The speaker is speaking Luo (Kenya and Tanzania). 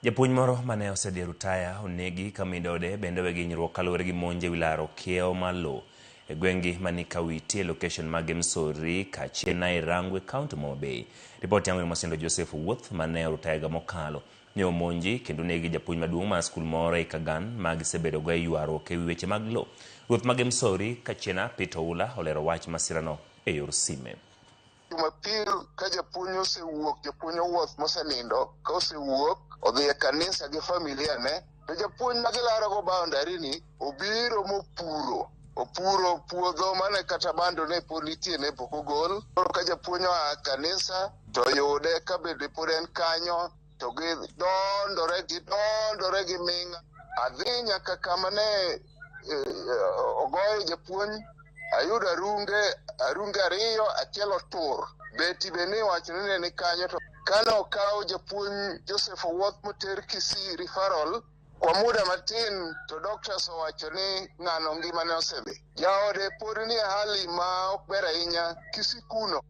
Japuonj moro mane osedhi rutaya onegi kamidode bende weginyruok kaluwore gi monje wilaro kiewo malo e gwengi mani Kawiti e location mag Msori kaachiel Nairangwe kaunti ma Homa Bay. Ripot yangu ni Masindo Joseph Wuoth mane orutaya mokalo ne omonji kendo negi japuonj maduong' mar skul moro e Kagan magisebedo go ywaruok ewi weche mag lo. Ruoth mag Msori Kachiena Peter Oula olero wach masirano e yor sime. Jumapil ka japuonj osewuok, japuonj owuoth mosenindo ka osewuok odhi e kanisa gi familia ne, to japuonj magilaro go boundary ni obiro opuro puodho mane kata bando ne pod nitie ne pok ogol. Ka japuonj oa kanisa to yude ka bende pod en kanyo to gidondore gi ming'a. Adhi nyaka kama ne ogoyo japuonj, ayudo arunge ariyo, achiel otur. Beti beni wacho ni ne kanyo, to kane okawo japuonj Joseph Wuoth moter Kisii referral kwa muda matin to doctors owacho ni ng'ano ngimane osedhi. Jaode pod ni hali ma ok ber ahinya Kisii kuno.